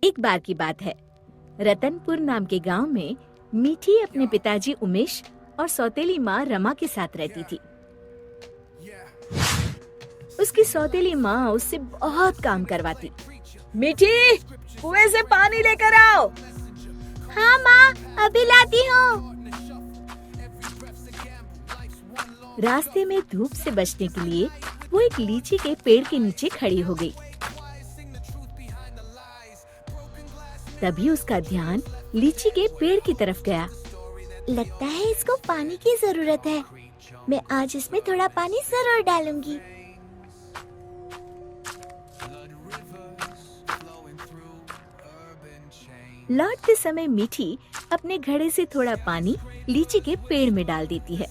एक बार की बात है, रतनपुर नाम के गांव में मीठी अपने पिताजी उमेश और सौतेली माँ रमा के साथ रहती थी। उसकी सौतेली माँ उससे बहुत काम करवाती। मीठी, कुएं से पानी लेकर आओ। हाँ माँ, अभी लाती हूँ। रास्ते में धूप से बचने के लिए वो एक लीची के पेड़ के नीचे खड़ी हो गई। तभी उसका ध्यान लीची के पेड़ की तरफ गया। लगता है इसको पानी की जरूरत है। मैं आज इसमें थोड़ा पानी जरूर डालूंगी। लौटते समय मीठी अपने घड़े से थोड़ा पानी लीची के पेड़ में डाल देती है।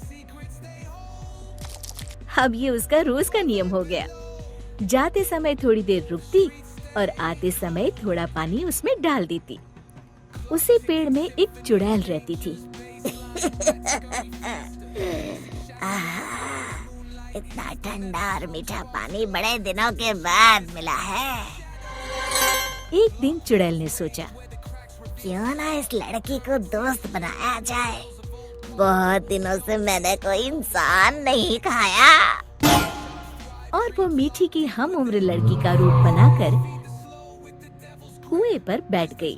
अब ये उसका रोज का नियम हो गया। जाते समय थोड़ी देर रुकती और आते समय थोड़ा पानी उसमें डाल देती। उसी पेड़ में एक चुड़ैल रहती थी। इतना ठंडा और मीठा पानी बड़े दिनों के बाद मिला है। एक दिन चुड़ैल ने सोचा, क्यों ना इस लड़की को दोस्त बनाया जाए। बहुत दिनों से मैंने कोई इंसान नहीं खाया। और वो मीठी की हम उम्र लड़की का रूप बनाकर कुएं पर बैठ गई।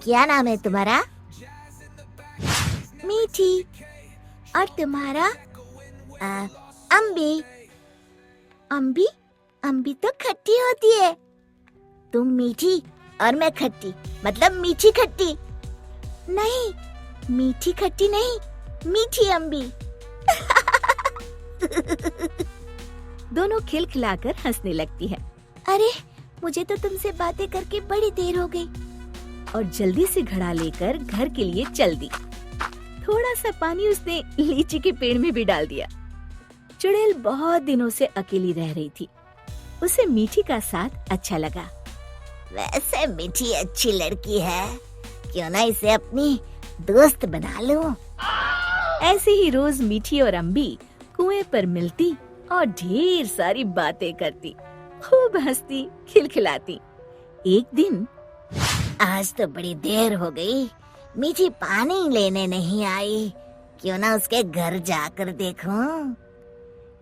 क्या नाम है तुम्हारा? मीठी। और तुम्हारा? अम्बी। अम्बी? अम्बी तो खट्टी होती है। तुम मीठी और मैं खट्टी, मतलब मीठी खट्टी। नहीं, मीठी खट्टी नहीं, मीठी अम्बी। दोनों खिलखिलाकर हंसने लगती है। अरे, मुझे तो तुमसे बातें करके बड़ी देर हो गई। और जल्दी से घड़ा लेकर घर के लिए चल दी। थोड़ा सा पानी उसने लीची के पेड़ में भी डाल दिया। चुड़ैल बहुत दिनों से अकेली रह रही थी। उसे मीठी का साथ अच्छा लगा। वैसे मीठी अच्छी लड़की है, क्यों ना इसे अपनी दोस्त बना लूं। ऐसे ही रोज मीठी और अम्बी कुएं पर मिलती और ढेर सारी बातें करती, खूब हंसती, खिलखिलाती। एक दिन, आज तो बड़ी देर हो गई, मीठी पानी लेने नहीं आई। क्यों ना उसके घर जाकर देखूं।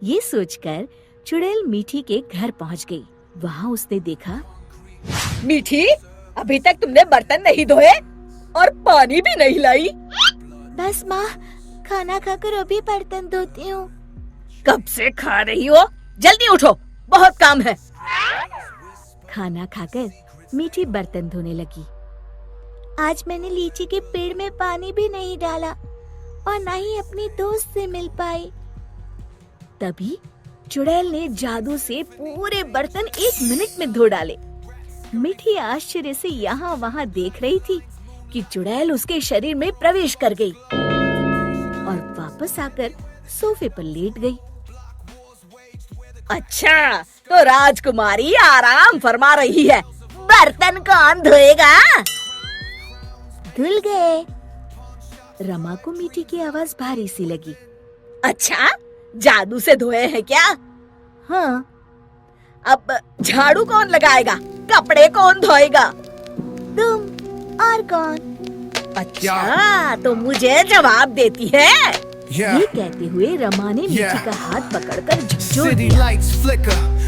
ये सोचकर चुड़ैल मीठी के घर पहुंच गई। वहाँ उसने देखा, मीठी, अभी तक तुमने बर्तन नहीं धोए और पानी भी नहीं लाई। बस माँ, खाना खाकर अभी बर्तन धोती हूँ। कब से खा रही हो? जल्दी उठो, बहुत काम है। खाना खाकर मीठी बर्तन धोने लगी। आज मैंने लीची के पेड़ में पानी भी नहीं डाला और न ही अपनी दोस्त से मिल पाई। तभी चुड़ैल ने जादू से पूरे बर्तन 1 मिनट में धो डाले। मीठी आश्चर्य से यहाँ वहाँ देख रही थी कि चुड़ैल उसके शरीर में प्रवेश कर गई और वापस आकर सोफे पर लेट गई। अच्छा, तो राजकुमारी आराम फरमा रही है, बर्तन कौन धोएगा? धुल गए। रमा को मीठी की आवाज भारी सी लगी। अच्छा, जादू से धोए हैं क्या? हाँ। अब झाड़ू कौन लगाएगा? कपड़े कौन धोएगा? तुम। और कौन? अच्छा, तो मुझे जवाब देती है। ये कहते हुए रमा ने मीठी का हाथ पकड़कर झकझोर दिया।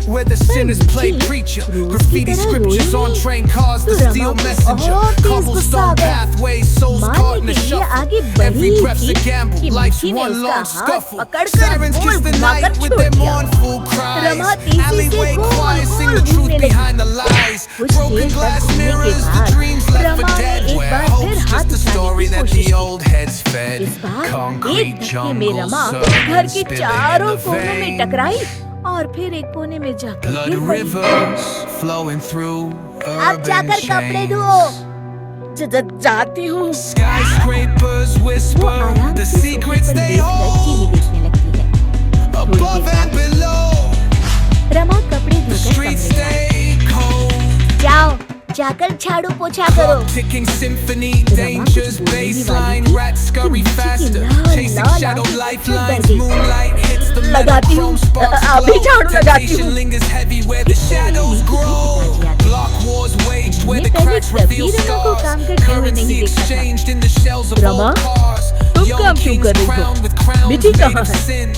Where the sinners play preacher, graffiti scriptures on train cars, the steel messenger, cobblestone pathways, souls caught in the shuffle. Every breath's a gamble, life's one long scuffle. Sirens kiss the night with their mournful cries. Alleyway choirs sing the truth behind the lies. Broken glass mirrors, the dreams left for dead. Where hope's just a story that the old heads fed. Concrete jungle घर के चारों कोनों में टकराई और फिर एक कोने में जाकर गिर पड़ी। अब जाकर कपड़े धो। जाती हूँ। Skyscrapers whisper the secrets they hold above and below. Rama कपड़े धोकर जाओ, जाकर झाड़ू पोछा करो। Ticking symphony, dangers, baseline, rats scurry faster, chasing shadow lifelines, moonlight hits the metal chrome sparks glow. Temptation lingers heavy where the shadows grow. Block wars waged where काम करते हुए नहीं Currency देखा था। exchanged in the shells of Rama, old cars. तुम Young काम क्यों kings कर रही हो? crowned with crowns मिठी made कहाँ of है? sin.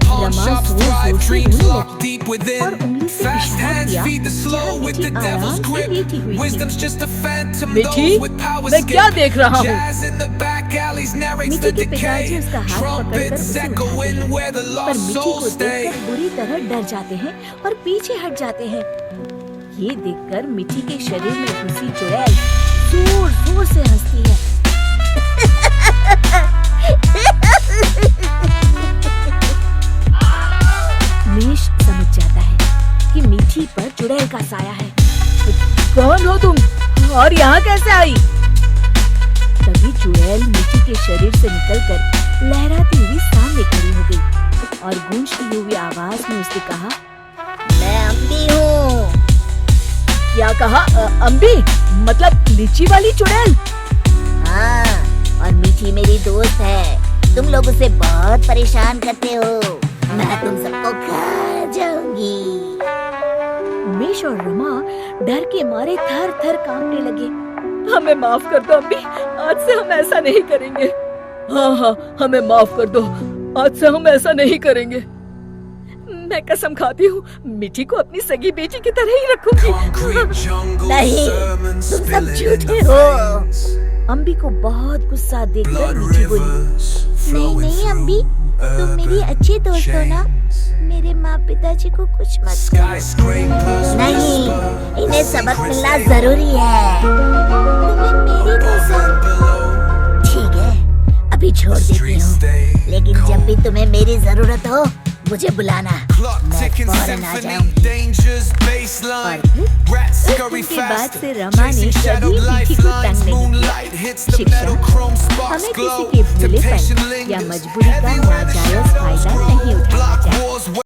Pawn रमा shops जोर thrive, जोर से dreams रोने locked लगी deep और within. उंगली से Fast इशारा hands किया feed the जहाँ slow with मिठी the devil's आराम से grip. लेटी हुई थी। Wisdom's just a phantom, मिठी, those with power मैं क्या skip. देख रहा हूँ? Jazz in the back alleys narrates मिठी the के पिताजी decay. उसका हाथ पकड़कर Trumpets उसे उठाते echoing हैं, where the पर lost मिठी को souls stay. देखकर बुरी तरह डर जाते हैं और पीछे हट जाते हैं। ये देखकर मिठी के शरीर में घुसी चुड़ैल जोर जोर से हंसती है। मेष समझ जाता है कि मिठी पर चुड़ैल का साया है। कौन हो तुम और यहाँ कैसे आई? तभी चुड़ैल मिठी के शरीर से निकलकर लहराती हुई सामने खड़ी हो गई और गूंजती हुई आवाज में उसने कहा, मैं अम्बी हूँ। क्या कहा? अम्बी मतलब लीची वाली चुड़ैल? हाँ, और मीठी मेरी दोस्त है। तुम लोग उसे बहुत परेशान करते हो। मैं तुम सबको खा जाऊंगी। मेष और रमा डर के मारे थर थर कांपने लगे। हमें माफ कर दो अम्बी, आज से हम ऐसा नहीं करेंगे। हाँ, हमें माफ कर दो, आज से हम ऐसा नहीं करेंगे। मैं कसम खाती हूँ मिठी को अपनी सगी बेटी की तरह ही रखूंगी। नहीं, तुम सब झूठे हो। अम्बी को बहुत गुस्सा देखकर मिठी बोली, नहीं नहीं अम्बी, तुम मेरी अच्छी दोस्त हो ना। मेरे माँ पिताजी को कुछ मत करो। नहीं, इन्हें सबक मिलना जरूरी है। तुम्हें मेरी कसम। ठीक है, अभी छोड़ देती हूँ, लेकिन जब भी तुम्हें मेरी जरूरत हो मुझे बुलाना, मैं फौरन आ जाऊंगी। और फिर कुछ दिन के बाद से रमा ने कभी मिठी को तंग नहीं किया। शिक्षा, हमें किसी के भूलेपन या मजबूरी का नाजायज फायदा नहीं उठाना चाहिए।